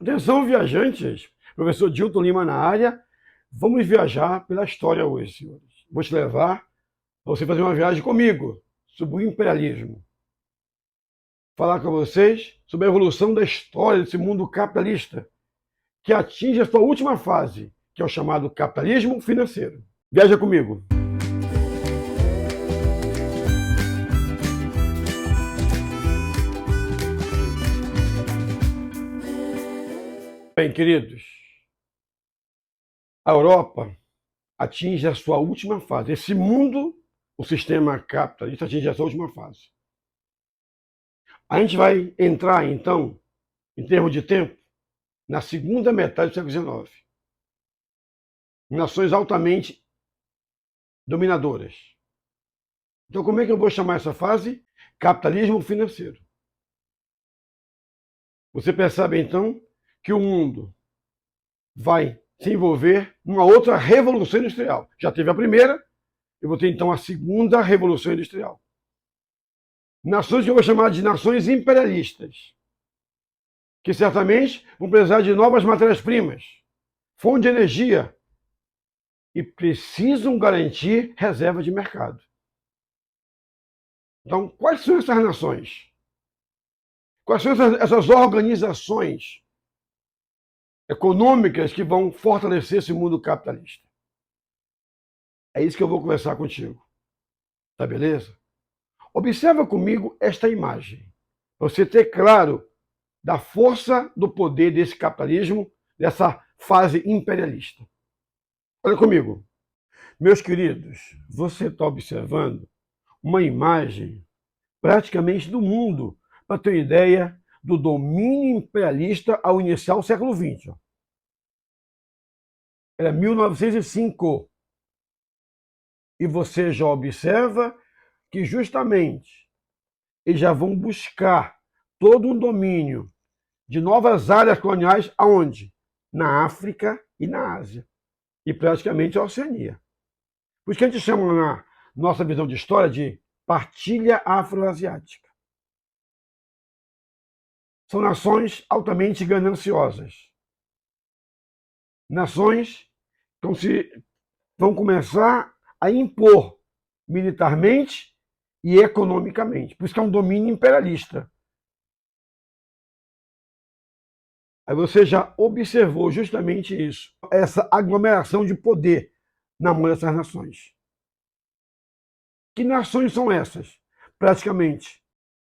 Atenção, viajantes! Professor Dilton Lima na área. Vamos viajar pela história hoje, senhores. Vou te levar para você fazer uma viagem comigo sobre o imperialismo. Falar com vocês sobre a evolução da história desse mundo capitalista, que atinge a sua última fase, que é o chamado capitalismo financeiro. Viaja comigo! Bem, queridos, a Europa atinge a sua última fase. Esse mundo, o sistema capitalista, atinge a sua última fase. A gente vai entrar, então, em termos de tempo, na segunda metade do século XIX. Nações altamente dominadoras. Então, como é que eu vou chamar essa fase? Capitalismo financeiro. Você percebe, então, que o mundo vai se envolver numa outra revolução industrial. Já teve a primeira, eu vou ter então a segunda revolução industrial. Nações que eu vou chamar de nações imperialistas, que certamente vão precisar de novas matérias-primas, fonte de energia, e precisam garantir reserva de mercado. Então, quais são essas nações? Quais são essas organizações econômicas que vão fortalecer esse mundo capitalista? É isso que eu vou conversar contigo. Tá beleza? Observa comigo esta imagem, para você ter claro da força do poder desse capitalismo, dessa fase imperialista. Olha comigo. Meus queridos, você está observando uma imagem praticamente do mundo, para ter uma ideia do domínio imperialista ao iniciar o século XX. Era 1905. E você já observa que justamente eles já vão buscar todo um domínio de novas áreas coloniais, aonde? Na África e na Ásia. E praticamente a Oceania. Por isso que a gente chama na nossa visão de história de partilha afroasiática. São nações altamente gananciosas. Nações que vão começar a impor militarmente e economicamente. Por isso que é um domínio imperialista. Aí você já observou justamente isso, essa aglomeração de poder na mão dessas nações. Que nações são essas? Praticamente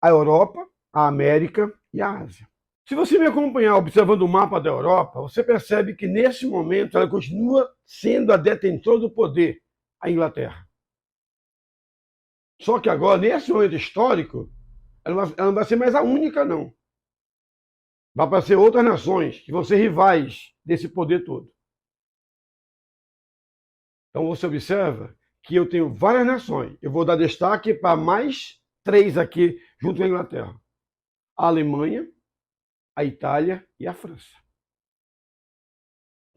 a Europa, a América e a Ásia. Se você me acompanhar observando o mapa da Europa, você percebe que nesse momento ela continua sendo a detentora do poder, a Inglaterra. Só que agora, nesse momento histórico, ela não vai ser mais a única, não. Vai aparecer outras nações que vão ser rivais desse poder todo. Então você observa que eu tenho várias nações. Eu vou dar destaque para mais 3 aqui, junto com a Inglaterra. A Alemanha, a Itália e a França.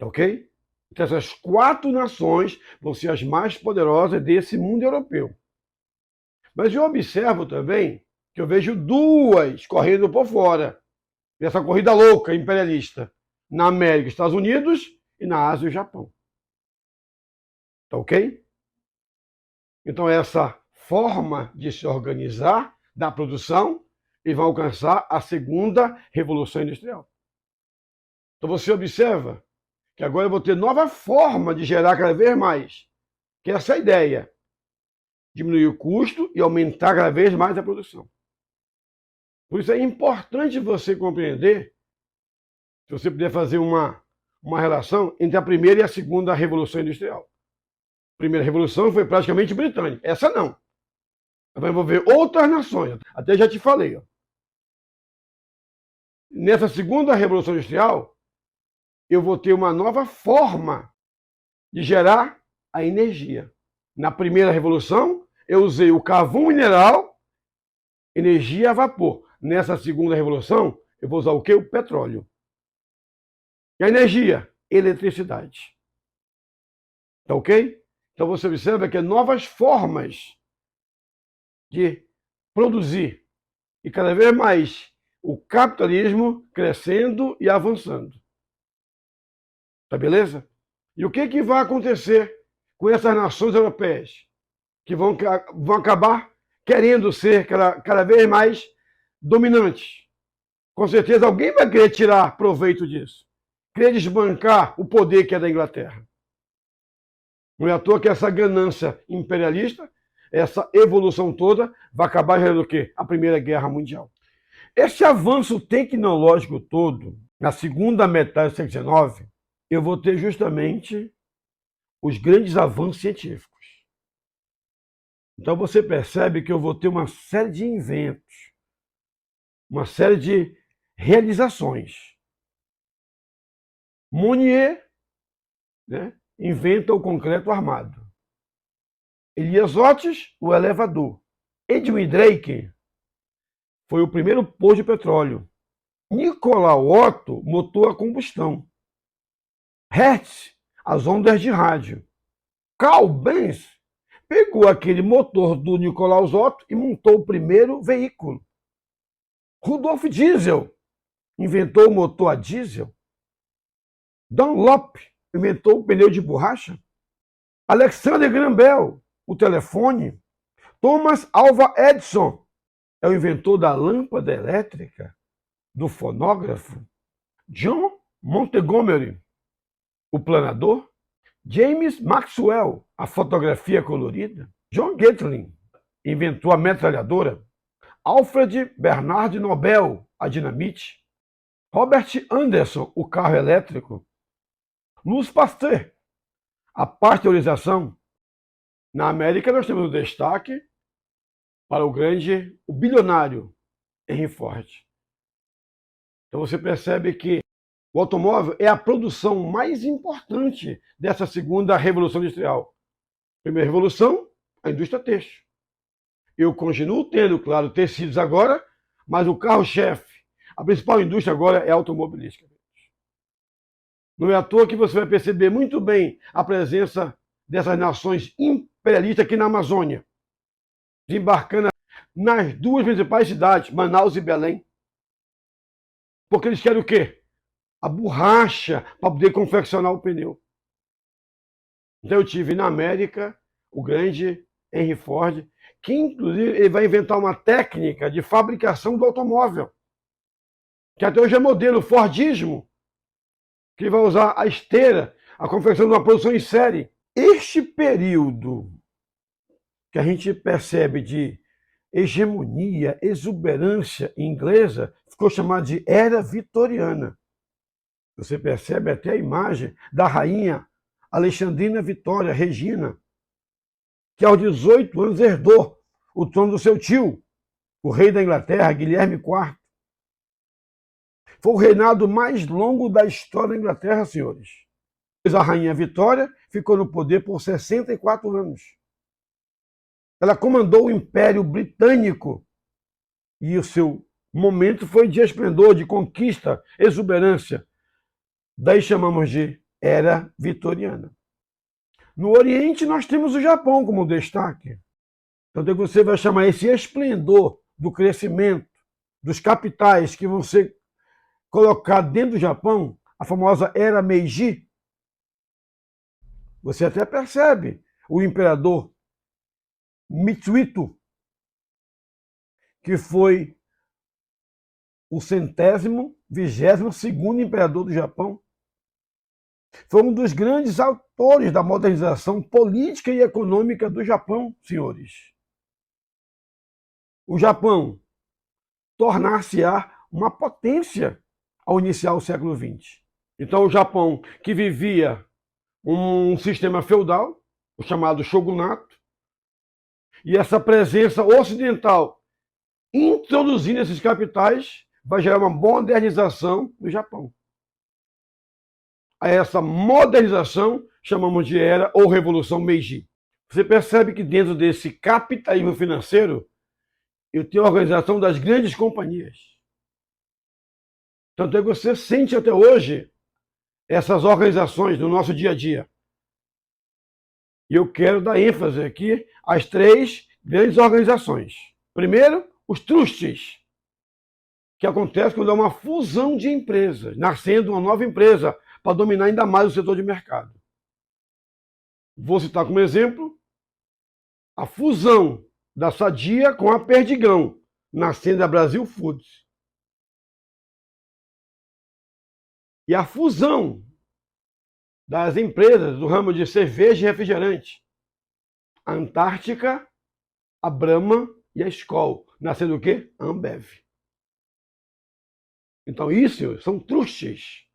Ok? Então essas 4 nações vão ser as mais poderosas desse mundo europeu. Mas eu observo também que eu vejo 2 correndo por fora. Dessa corrida louca, imperialista. Na América, Estados Unidos e na Ásia, o Japão. Tá ok? Então essa forma de se organizar da produção e vai alcançar a segunda revolução industrial. Então você observa que agora eu vou ter nova forma de gerar cada vez mais, que é essa ideia, diminuir o custo e aumentar cada vez mais a produção. Por isso é importante você compreender, se você puder fazer uma relação entre a primeira e a segunda revolução industrial. A primeira revolução foi praticamente britânica, essa não. Ela vai envolver outras nações, até já te falei. Ó. Nessa segunda revolução industrial, eu vou ter uma nova forma de gerar a energia. Na primeira revolução, eu usei o carvão mineral, energia a vapor. Nessa segunda revolução, eu vou usar o quê? O petróleo. E a energia? Eletricidade. Tá ok? Então você observa que novas formas de produzir e cada vez mais o capitalismo crescendo e avançando. Tá beleza? E o que vai acontecer com essas nações europeias? Que vão acabar querendo ser cada vez mais dominantes. Com certeza alguém vai querer tirar proveito disso. Querer desbancar o poder que é da Inglaterra. Não é à toa que essa ganância imperialista, essa evolução toda, vai acabar gerando o quê? A Primeira Guerra Mundial. Esse avanço tecnológico todo, na segunda metade do século XIX, eu vou ter justamente os grandes avanços científicos. Então você percebe que eu vou ter uma série de inventos, uma série de realizações. Monnier, né, inventa o concreto armado. Elias Otis, o elevador. Edwin Drake foi o primeiro poço de petróleo. Nicolau Otto, motor a combustão. Hertz, as ondas de rádio. Carl Benz pegou aquele motor do Nicolaus Otto e montou o primeiro veículo. Rudolf Diesel inventou o motor a diesel. Dunlop inventou o pneu de borracha. Alexander Graham Bell, o telefone. Thomas Alva Edison é o inventor da lâmpada elétrica, do fonógrafo. John Montgomery, o planador. James Maxwell, a fotografia colorida. John Gatling inventou a metralhadora. Alfred Bernard Nobel, a dinamite. Robert Anderson, o carro elétrico. Louis Pasteur, a pasteurização. Na América nós temos o destaque para o bilionário Henry Ford. Então você percebe que o automóvel é a produção mais importante dessa segunda revolução industrial. Primeira revolução, a indústria têxtil. Eu continuo tendo, claro, tecidos agora, mas o carro-chefe, a principal indústria agora é a automobilística. Não é à toa que você vai perceber muito bem a presença dessas nações imperialistas aqui na Amazônia, desembarcando nas duas principais cidades, Manaus e Belém. Porque eles querem o quê? A borracha para poder confeccionar o pneu. Então eu tive na América o grande Henry Ford, que inclusive ele vai inventar uma técnica de fabricação do automóvel, que até hoje é modelo, o Fordismo, que vai usar a esteira, a confecção de uma produção em série. Este período que a gente percebe de hegemonia, exuberância inglesa, ficou chamado de Era Vitoriana. Você percebe até a imagem da rainha Alexandrina Vitória Regina, que aos 18 anos herdou o trono do seu tio, o rei da Inglaterra, Guilherme IV. Foi o reinado mais longo da história da Inglaterra, senhores. A rainha Vitória ficou no poder por 64 anos. Ela comandou o Império Britânico e o seu momento foi de esplendor, de conquista, exuberância. Daí chamamos de Era Vitoriana. No Oriente nós temos o Japão como destaque. Então você vai chamar esse esplendor do crescimento, dos capitais que vão ser colocados dentro do Japão, a famosa Era Meiji. Você até percebe o imperador Mitsuhito, que foi o 122º imperador do Japão. Foi um dos grandes autores da modernização política e econômica do Japão, senhores. O Japão tornar-se-á uma potência ao iniciar o século XX. Então o Japão, que vivia um sistema feudal, o chamado shogunato, e essa presença ocidental introduzindo esses capitais, vai gerar uma modernização do Japão. A essa modernização chamamos de Era ou Revolução Meiji. Você percebe que dentro desse capitalismo financeiro, eu tenho a organização das grandes companhias. Tanto é que você sente até hoje essas organizações no nosso dia a dia. E eu quero dar ênfase aqui às 3 grandes organizações. Primeiro, os trusts. que acontece quando há uma fusão de empresas, nascendo uma nova empresa para dominar ainda mais o setor de mercado. Vou citar como exemplo a fusão da Sadia com a Perdigão, nascendo a Brasil Foods. E a fusão das empresas do ramo de cerveja e refrigerante, a Antártica, a Brahma e a Skol, nascendo o quê? A Ambev. Então isso são trustes,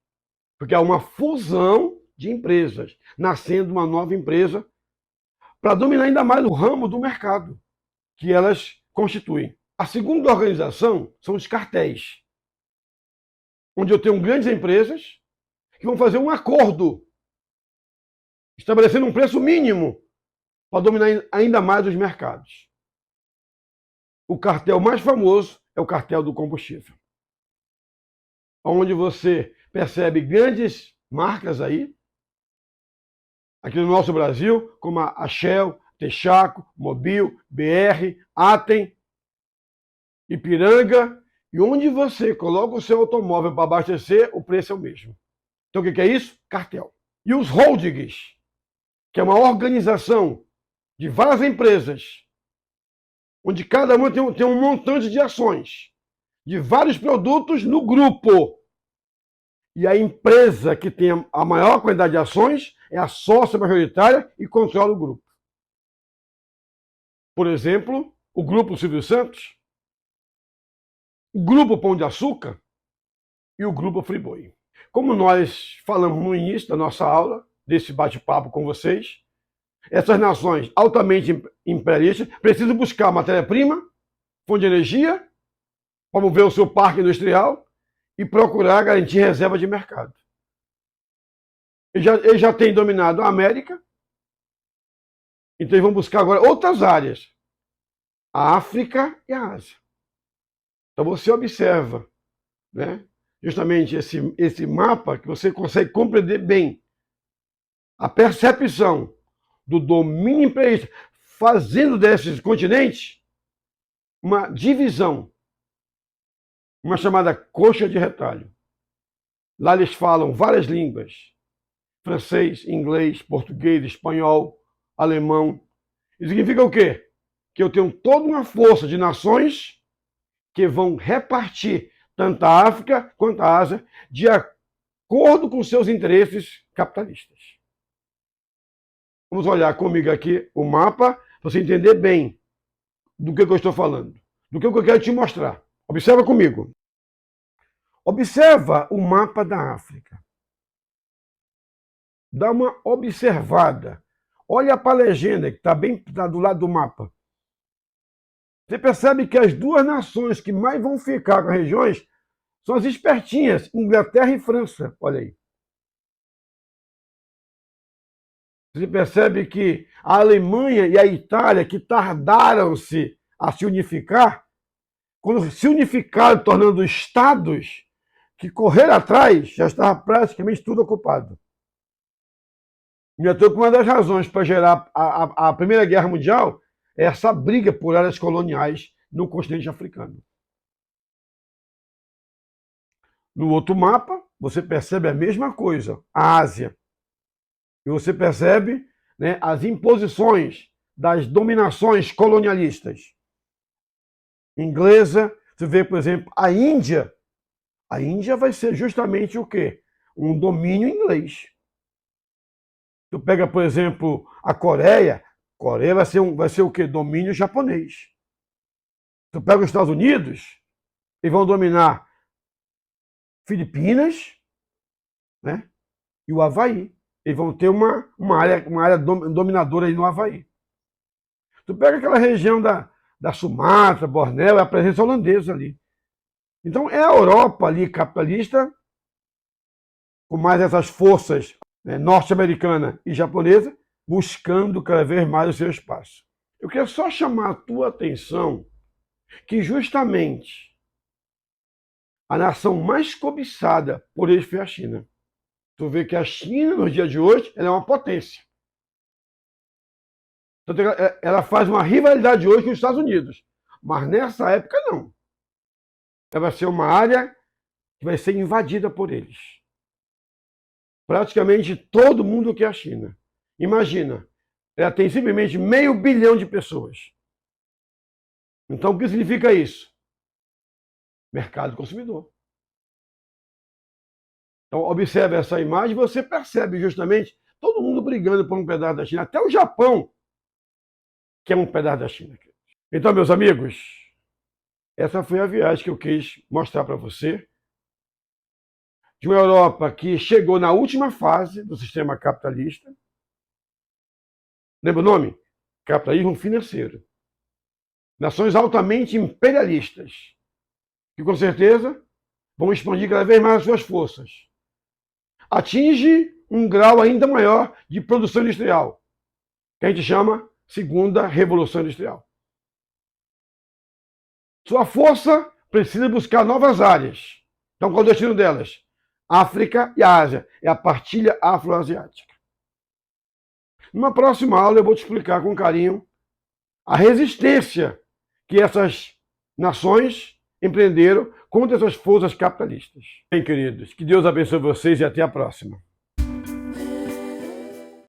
porque há uma fusão de empresas, nascendo uma nova empresa para dominar ainda mais o ramo do mercado que elas constituem. A segunda organização são os cartéis, onde eu tenho grandes empresas que vão fazer um acordo, estabelecendo um preço mínimo para dominar ainda mais os mercados. O cartel mais famoso é o cartel do combustível, onde você percebe grandes marcas aí, aqui no nosso Brasil, como a Shell, Texaco, Mobil, BR, Atem, Ipiranga, e onde você coloca o seu automóvel para abastecer, o preço é o mesmo. Então o que é isso? Cartel. E os holdings, que é uma organização de várias empresas, onde cada uma tem um montante de ações, de vários produtos no grupo. E a empresa que tem a maior quantidade de ações é a sócia majoritária e controla o grupo. Por exemplo, o Grupo Silvio Santos, o Grupo Pão de Açúcar e o Grupo Friboi. Como nós falamos no início da nossa aula, desse bate-papo com vocês, essas nações altamente imperialistas precisam buscar matéria-prima, fonte de energia, promover o seu parque industrial e procurar garantir reserva de mercado. Eles já têm dominado a América, então eles vão buscar agora outras áreas, a África e a Ásia. Então você observa, né, justamente esse mapa que você consegue compreender bem a percepção do domínio imperialista, fazendo desses continentes uma divisão, uma chamada coxa de retalho. Lá eles falam várias línguas, francês, inglês, português, espanhol, alemão. Isso significa o quê? Que eu tenho toda uma força de nações que vão repartir tanto a África quanto a Ásia de acordo com seus interesses capitalistas. Vamos olhar comigo aqui o mapa para você entender bem do que eu estou falando, do que eu quero te mostrar. Observa comigo. Observa o mapa da África. Dá uma observada. Olha para a legenda que está bem do lado do mapa. Você percebe que as duas nações que mais vão ficar com as regiões são as espertinhas, Inglaterra e França. Olha aí. Você percebe que a Alemanha e a Itália, que tardaram-se a se unificar, quando se unificaram, tornando estados, que correram atrás, já estava praticamente tudo ocupado. E eu estou com uma das razões para gerar a Primeira Guerra Mundial é essa briga por áreas coloniais no continente africano. No outro mapa, você percebe a mesma coisa, a Ásia. E você percebe, né, as imposições das dominações colonialistas. Inglesa, você vê, por exemplo, a Índia. A Índia vai ser justamente o quê? Um domínio inglês. Tu pega, por exemplo, a Coreia vai ser o quê? Domínio japonês. Tu pega os Estados Unidos, eles vão dominar Filipinas, né? E o Havaí. Eles vão ter uma área dominadora aí no Havaí. Tu pega aquela região da Sumatra, Bornéu, é a presença holandesa ali. Então é a Europa ali capitalista, com mais essas forças, né, norte-americana e japonesa, buscando cada vez mais o seu espaço. Eu quero só chamar a tua atenção que justamente a nação mais cobiçada por eles foi a China. Tu vê que a China, nos dias de hoje, ela é uma potência. Ela faz uma rivalidade hoje com os Estados Unidos. Mas nessa época, não. ela vai ser uma área que vai ser invadida por eles. Praticamente todo mundo quer a China. Imagina, ela tem simplesmente 500 milhões de pessoas. Então, o que significa isso? Mercado consumidor. Então, observe essa imagem e você percebe justamente todo mundo brigando por um pedaço da China. Até o Japão quer um pedaço da China. Então, meus amigos, essa foi a viagem que eu quis mostrar para você. De uma Europa que chegou na última fase do sistema capitalista. Lembra o nome? Capitalismo financeiro. Nações altamente imperialistas, que com certeza vão expandir cada vez mais as suas forças. Atinge um grau ainda maior de produção industrial, que a gente chama segunda revolução industrial. Sua força precisa buscar novas áreas. Então, qual é o destino delas? África e Ásia. É a partilha afroasiática. Numa próxima aula eu vou te explicar com carinho a resistência que essas nações empreenderam contra essas forças capitalistas. Bem, queridos, que Deus abençoe vocês e até a próxima.